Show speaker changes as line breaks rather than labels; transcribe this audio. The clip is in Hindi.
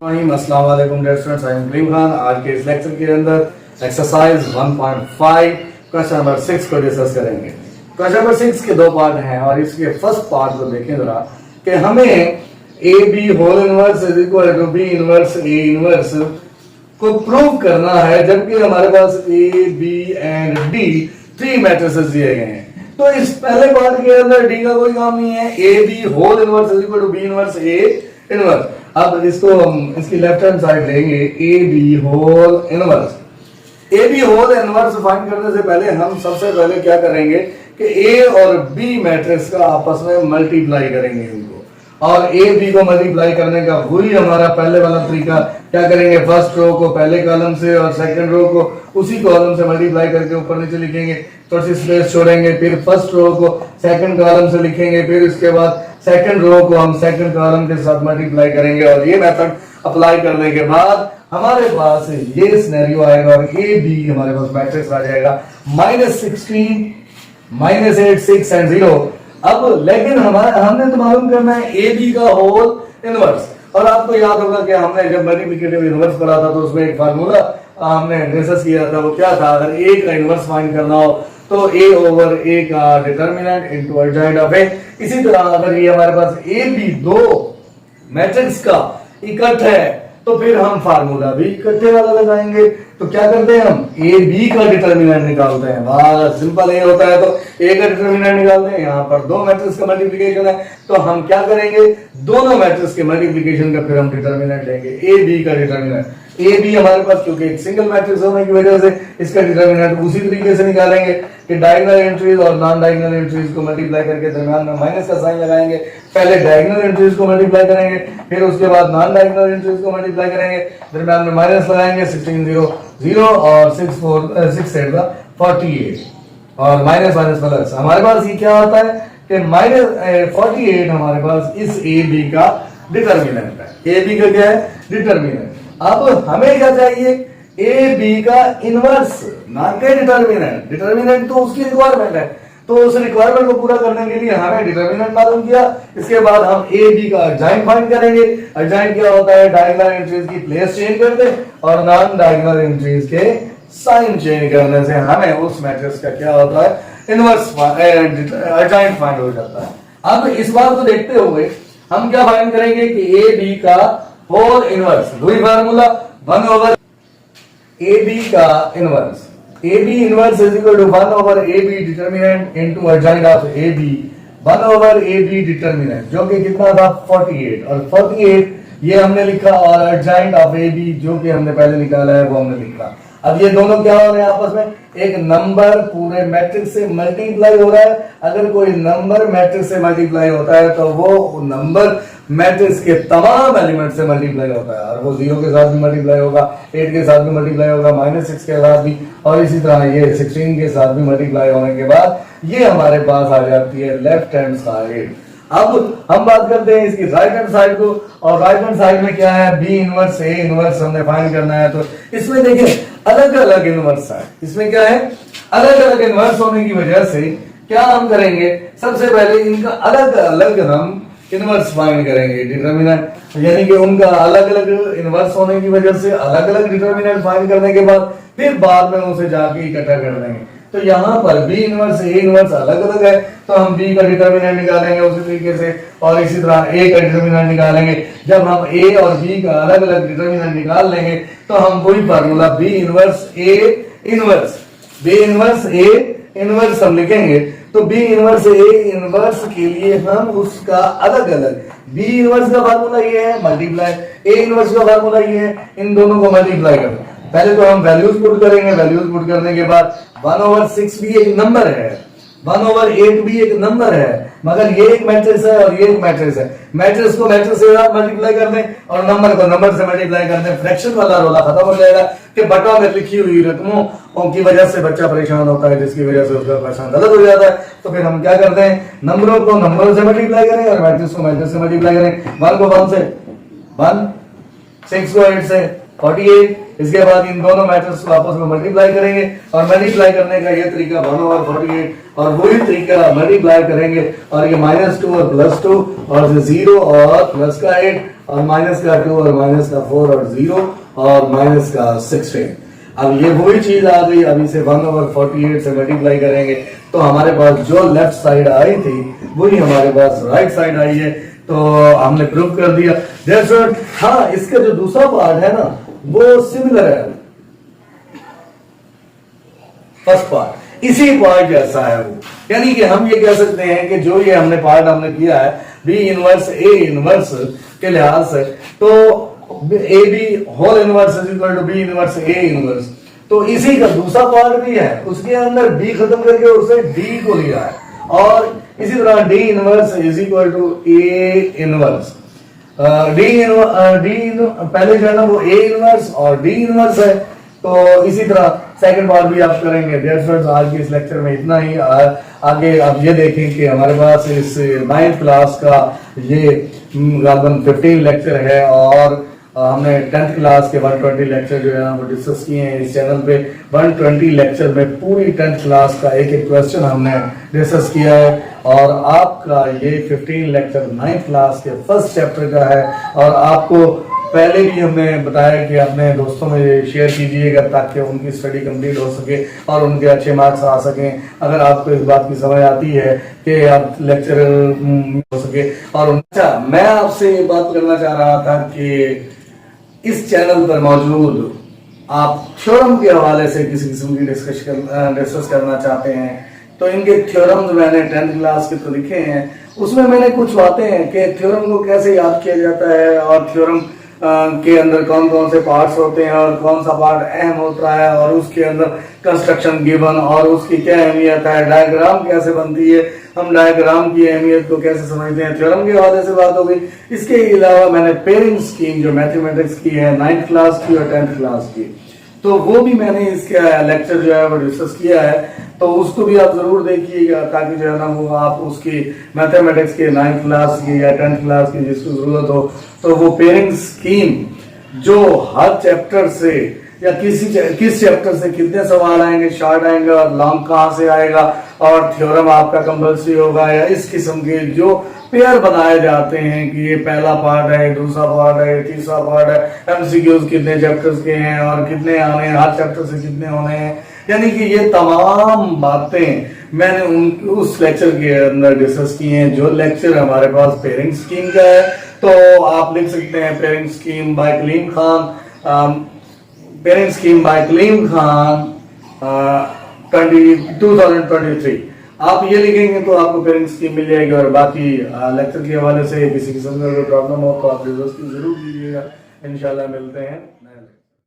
अस्सलाम वालेकुम डियर स्टूडेंट्स, आई एम करीम खान। आज के इस लेक्चर के अंदर एक्सरसाइज 1.5 क्वेश्चन नंबर 6 को डिस्कस करेंगे। क्वेश्चन नंबर 6 के दो पार्ट हैं और इसके फर्स्ट पार्ट को देखें जरा कि हमें A B whole inverse is equal to B inverse A inverse को प्रूव करना है, जबकि हमारे पास A B and D 3 matrices दिए गए हैं। तो इस पहले पार्ट के अंदर डी का कोई काम नहीं है। A B whole inverse is equal to B inverse A inverse. अब इसको हम इसकी लेफ्ट हैंड साइड लेंगे, A B whole inverse. A B whole inverse find करने से पहले हम सबसे पहले क्या करेंगे कि ए और बी मैट्रिक्स का आपस में मल्टीप्लाई करेंगे इनको, और ए बी को मल्टीप्लाई करने का वही हमारा पहले वाला तरीका। क्या करेंगे, फर्स्ट रो को पहले कॉलम से और सेकंड रो को उसी कॉलम से मल्टीप्लाई करके ऊपर नीचे लिखेंगे, थोड़ी सी स्पेस छोड़ेंगे, फिर फर्स्ट रो को सेकंड कॉलम से लिखेंगे, फिर इसके बाद सेकंड रो को हम सेकंड कॉलम के साथ मल्टीप्लाई करेंगे। और ये मेथड अप्लाई करने के बाद हमारे पास ये सिनेरियो आएगा और ए बी हमारे पास मैट्रिक्स आ जाएगा -16, -8, 6 एंड 0। अब लेकिन हमने तो मालूम करना है ए बी का होल इनवर्स। और आपको याद होगा कि हमने जब मल्टीप्लिकेटिव इनवर्स पढ़ा था तो उसमें एक फार्मूला हमने डिस्कस किया था। वो क्या था, अगर ए का इनवर्स फाइंड करना हो तो ए ओवर ए का डिटर्मिनेंट इनटू एडजॉइंट ऑफ ए। इसी तरह अगर ये हमारे पास ए बी दो मैट्रिक्स का इकट्ठ है तो फिर हम फार्मूला भी इकट्ठे वाला लगाएंगे। तो क्या करते हैं, हम ए बी का डिटर्मिनेंट निकालते हैं। बस सिंपल ये होता है। तो ए का डिटर्मिनेंट निकालते हैं, यहाँ पर दो मैट्रिक्स का मल्टीप्लिकेशन है तो हम क्या करेंगे, दोनों मैट्रिक्स के मल्टीप्लिकेशन का फिर हम डिटर्मिनेंट लेंगे, ए बी का डिटर्मिनेंट। ए बी हमारे पास क्योंकि एक सिंगल मैट्रिक्स होने की वजह से इसका डिटर्मिनेंट उसी तरीके से निकालेंगे कि डायगोनल एंट्रीज और नॉन डायगोनल एंट्रीज को मल्टीप्लाई करके दरमियान में माइनस का साइन लगाएंगे। पहले डायगोनल एंट्रीज को मल्टीप्लाई करेंगे, फिर उसके बाद नॉन डायगोनल एंट्रीज को मल्टीप्लाई करेंगे, दरमियान में माइनस लगाएंगे। 16 0 0 और 6 8 48 और माइनस माइनस प्लस। हमारे पास ये क्या होता है कि -48 हमारे पास इस ए बी का डिटर्मिनेंट है। ए बी का क्या है, डिटर्मिनेंट। अब हमें क्या चाहिए, ए बी का इनवर्स, ना के डिटर्मिनेंट। डिटर्मिनेंट तो उसकी रिक्वायरमेंट है, तो उस रिक्वायरमेंट को पूरा करने के लिए हमें डिटर्मिनेंट मालूम किया। इसके बाद हम ए बी का एडजॉइंट फाइंड करेंगे। एडजॉइंट क्या होता है, डायगोनल एंट्रीज की प्लेस चेंज कर दे और नॉन डायगोनल एंट्रीज के साइन चेंज करने से हमें उस मैट्रिक्स का क्या होता है, इनवर्स एडजॉइंट फाइंड हो जाता है। अब इस बात को देखते हुए हम क्या फाइंड करेंगे कि ए बी का होल इनवर्स, वही फार्मूला 1 ओवर ए बी का inverse. A B inverse is equal to 1 over A B determinant into adjoint of A B 1 over A B determinant, जो कि कितना था 48, और 48 ये हमने लिखा, और एडजॉइंट ऑफ ए बी जो कि हमने पहले निकाला है वो हमने लिखा। अब ये दोनों क्या हो रहे हैं आपस में, एक नंबर पूरे मैट्रिक्स से मल्टीप्लाई हो रहा है। अगर कोई नंबर मैट्रिक्स से मल्टीप्लाई होता है तो वो नंबर मैट्रिक्स के तमाम एलिमेंट से मल्टीप्लाई होता है, और वो 0 के साथ भी मल्टीप्लाई होगा, 8 के साथ भी मल्टीप्लाई होगा, -6 के साथ भी, और इसी तरह ये 16 के साथ भी मल्टीप्लाई होने के बाद ये हमारे पास आ जाती है लेफ्ट हैंड साइड। अब हम बात करते हैं इसकी राइट हैंड साइड को, और राइट हैंड साइड में क्या है, बी इनवर्स ए इनवर्स हमने फाइंड करना है। तो इसमें देखिए अलग अलग इनवर्स है। इसमें क्या है, अलग अलग इनवर्स होने की वजह से क्या हम करेंगे, सबसे पहले इनका अलग अलग हम इनवर्स फाइंड करेंगे, डिटर्मिनेंट, यानी कि उनका अलग अलग इनवर्स होने की वजह से अलग अलग डिटर्मिनेंट फाइंड करने के बाद फिर बाद में उसे जाके इकट्ठा कर देंगे। तो यहाँ पर बी इनवर्स ए इनवर्स अलग अलग है, तो हम बी का डिटर्मिनेंट निकालेंगे उसी तरीके से, और इसी तरह ए का डिटर्मिनेंट निकालेंगे। जब हम ए और बी का अलग अलग डिटर्मिनेंट निकाल लेंगे तो हम वही formula B inverse A inverse, B inverse A inverse हम लिखेंगे। तो बी इनवर्स ए इनवर्स के लिए हम उसका अलग अलग, बी इनवर्स का फार्मूला ये है मल्टीप्लाई, ए इनवर्स का फार्मूला ये है, इन दोनों को मल्टीप्लाई करना। पहले तो हम वैल्यूज पुट करेंगे, वैल्यूज पुट करने के बाद 1 ओवर 6 भी एक नंबर है, 1 ओवर 8 भी एक नंबर है, मगर ये एक मैट्रिक्स है और ये एक मैट्रिक्स है। मैट्रिक्स को मैट्रिक्स से मल्टीप्लाई कर दें और नंबर को नंबर से मल्टीप्लाई कर दें, फ्रैक्शन वाला रोला खत्म हो जाएगा कि बटा में लिखी हुई रकमों की वजह से बच्चा परेशान होता है, जिसकी वजह से उसका क्वेश्चन गलत हो जाता है। तो फिर हम क्या करते हैं, नंबरों को नंबरों से मल्टीप्लाई करें और मैट्रिक्स को मैट्रिक्स से मल्टीप्लाई करें। 1 को 1 से 1, 6 को 8 से 48, इसके बाद इन दोनों मैट्रिक्स को आपस में मल्टीप्लाई करेंगे, और मल्टीप्लाई करने का ये तरीका 1 ओवर 48, और वही तरीका मल्टीप्लाई करेंगे, और ये -2 और +2 और 0 और +8 और माइनस का 2 और माइनस का 4 और 0 और माइनस का 16। अब ये वही चीज आ गई, अब इसे 1/48 से मल्टीप्लाई करेंगे तो हमारे पास जो लेफ्ट साइड आई थी वही हमारे पास राइट साइड आई है, तो हमने प्रूव कर दिया। That's it. हाँ, इसका जो दूसरा पार्ट है ना वो सिमिलर है फर्स्ट पार्ट, इसी पार्ट जैसा है वो। यानी कि हम ये कह सकते हैं कि जो ये हमने पार्ट हमने किया है बी इनवर्स ए इनवर्स के लिहाज से, तो A B whole inverse is equal to B inverse A inverse, तो इसी का दूसरा पार्ट भी है, उसके अंदर बी खत्म करके उसे डी को लिया है, और इसी तरह D inverse is equal to A inverse. पहले जो है ना वो ए इनवर्स और डी इनवर्स है, तो इसी तरह सेकंड पार्ट भी आप करेंगे। फ्रेंड्स, आज के इस लेक्चर में इतना ही। आगे आप ये देखें कि हमारे पास इस 9th क्लास का ये गालबन 15 लेक्चर है, और हमने 10th क्लास के 120 लेक्चर जो है ना वो डिस्कस किए हैं इस चैनल पे। 120 लेक्चर में पूरी 10th क्लास का एक एक क्वेश्चन हमने डिस्कस किया है, और आपका ये 15 लेक्चर 9th क्लास के फर्स्ट चैप्टर का है। और आपको पहले भी हमने बताया कि अपने दोस्तों में शेयर कीजिएगा ताकि उनकी स्टडी कंप्लीट हो सके और उनके अच्छे मार्क्स आ सकें। अगर आपको इस बात की समझ आती है कि आप लेक्चर हो सके। और अच्छा, मैं आपसे ये बात करना चाह रहा था कि इस चैनल पर मौजूद आप थ्योरम के हवाले से किसी किस्म की डिस्कस करना चाहते हैं तो इनके थ्योरम्स मैंने 10th क्लास के तो लिखे हैं, उसमें मैंने कुछ बातें हैं कि थ्योरम को कैसे याद किया जाता है और थ्योरम के अंदर कौन कौन से पार्ट्स होते हैं और कौन सा पार्ट अहम होता है, और उसके अंदर कंस्ट्रक्शन गिवन और उसकी क्या अहमियत है, डायग्राम कैसे बनती है, हम डायग्राम की अहमियत को कैसे समझते हैं, थ्योरम के हवाले से बात हो गई। इसके अलावा मैंने पेयरिंग स्कीम जो मैथमेटिक्स की है 9th क्लास की और 10th क्लास की, तो वो भी मैंने इसका लेक्चर जो है वो डिस्कस किया है, तो उसको भी आप जरूर देखिएगा ताकि जो है ना वो आप उसकी मैथमेटिक्स के 9th क्लास की या 10th क्लास की जिसको जरूरत हो तो वो पेयरिंग स्कीम जो हर चैप्टर से या किस चैप्टर से कितने सवाल आएंगे, शॉर्ट आएंगे और लॉन्ग कहाँ से आएगा, और थ्योरम आपका कंपल्सरी होगा, या इस किस्म के जो पेयर बनाए जाते हैं कि ये पहला पार्ट है, दूसरा पार्ट है, तीसरा पार्ट है, एमसीक्यूज कितने चैप्टर्स के हैं और कितने आने हैं, हर चैप्टर से कितने होने हैं, यानी कि ये तमाम बातें मैंने उस लेक्चर के अंदर डिस्कस की हैं। जो लेक्चर हमारे पास पेयरिंग स्कीम का है तो आप लिख सकते हैं pairing scheme by Kaleem Khan, pairing scheme by Kaleem Khan 2023। आप ये लिखेंगे तो आपको पेयरिंग स्कीम मिल जाएगी। और बाकी लेक्चर के हवाले से किसी किस्म का प्रॉब्लम हो तो आप जरूर कीजिएगा। इंशाल्लाह मिलते हैं।